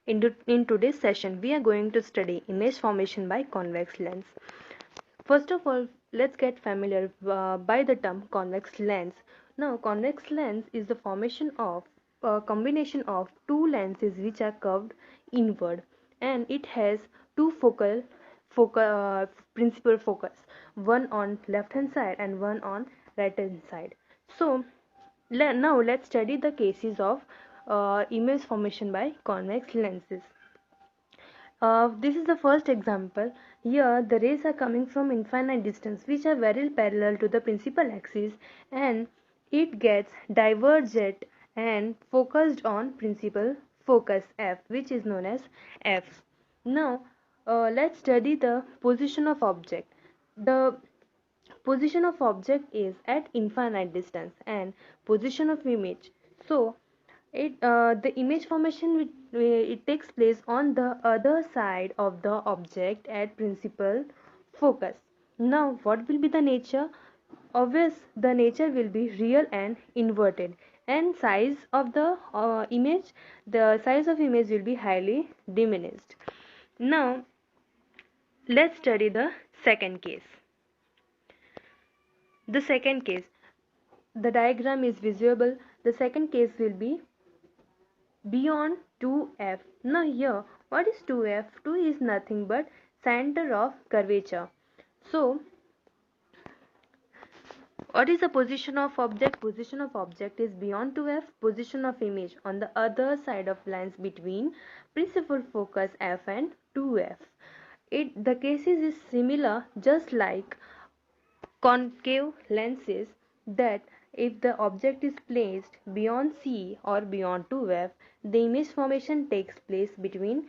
In today's session, we are going to study image formation by convex lens. First of all, let's get familiar by the term convex lens. Now, convex lens is the formation of a combination of two lenses which are curved inward, and it has two principal focus, one on left hand side and one on right hand side. So, now let's study the cases of image formation by convex lenses. This is the first example. Here the rays are coming from infinite distance which are very parallel to the principal axis, and it gets diverged and focused on principal focus F, which is known as F. Now let's study the position of object. The position of object is at infinite distance and position of image. So the image formation it takes place on the other side of the object at principal focus. Now what will be the nature? Obvious, the nature will be real and inverted, and size of the image, the size of image will be highly diminished. Now let's study the second case. The second case, the diagram is visible. The second case will be beyond 2f. Now here, what is 2f? 2 is nothing but center of curvature. So what is the position of object? Position of object is beyond 2f. Position of image on the other side of lens between principal focus f and 2f. The cases is similar, just like concave lenses, that if the object is placed beyond C or beyond 2f, the image formation takes place between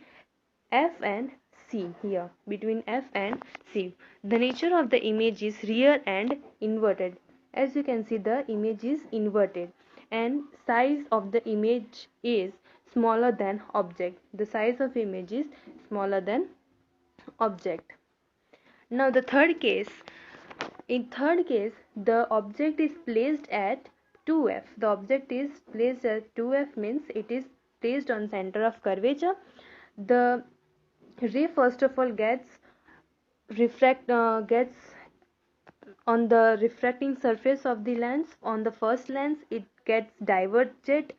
F and C. Here between F and C, the nature of the image is real and inverted. As you can see, the image is inverted and size of the image is smaller than object. The size of image is smaller than object. Now the third case, in third case, the object is placed at 2f. The object is placed at 2f means it is placed on center of curvature. The ray first of all gets on the refracting surface of the lens. On the first lens, it gets diverged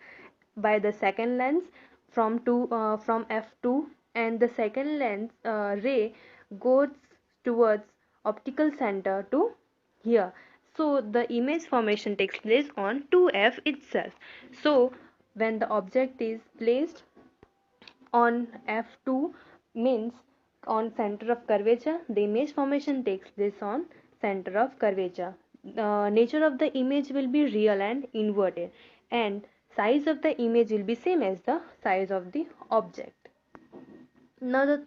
by the second lens from f2, and the second lens ray goes towards optical center to here. So the image formation takes place on 2f itself. So when the object is placed on f2 means on center of curvature, the image formation takes place on center of curvature. The nature of the image will be real and inverted, and size of the image will be same as the size of the object. Now the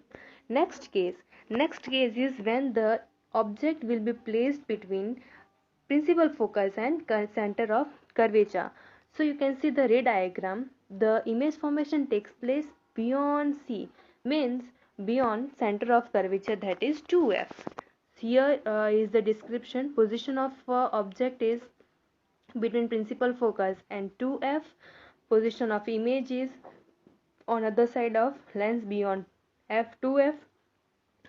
next case is when the object will be placed between principal focus and center of curvature. So you can see the ray diagram. The image formation takes place beyond C, means beyond center of curvature, that is 2f. Here is the description. Position of object is between principal focus and 2f. Position of image is on other side of lens beyond f2f.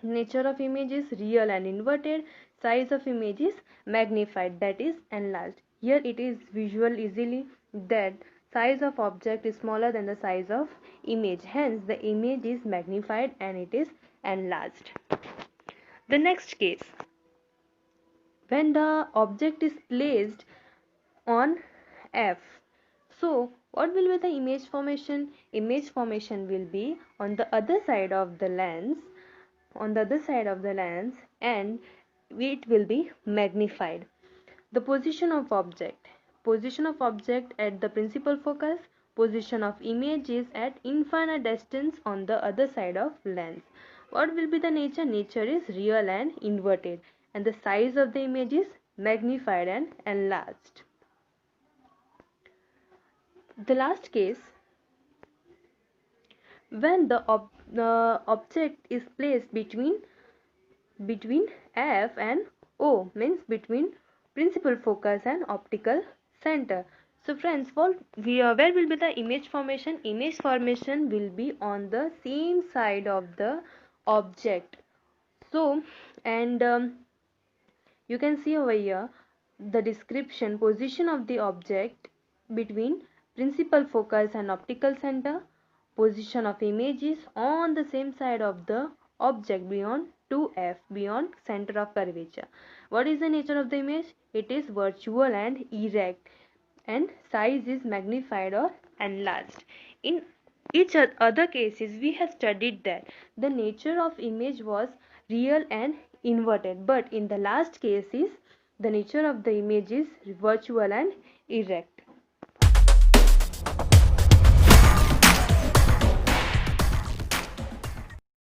Nature of image is real and inverted. Size of image is magnified, that is enlarged. Here it is visual easily that size of object is smaller than the size of image, hence the image is magnified and it is enlarged. The next case, when the object is placed on f. So what will be the image formation? Image formation will be on the other side of the lens, and it will be magnified. The position of object at the principal focus. Position of image is at infinite distance on the other side of lens. What will be the nature? Nature is real and inverted, and the size of the image is magnified and enlarged. The last case, when the object is placed between F and O, means between principal focus and optical center. So friends, where will be the image formation? Image formation will be on the same side of the object. So, and you can see over here the description, position of the object between principal focus and optical center, position of images on the same side of the object beyond 2f, beyond center of curvature. What is the nature of the image? It is virtual and erect, and size is magnified or enlarged. In each other cases, we have studied that the nature of image was real and inverted, but in the last cases the nature of the image is virtual and erect.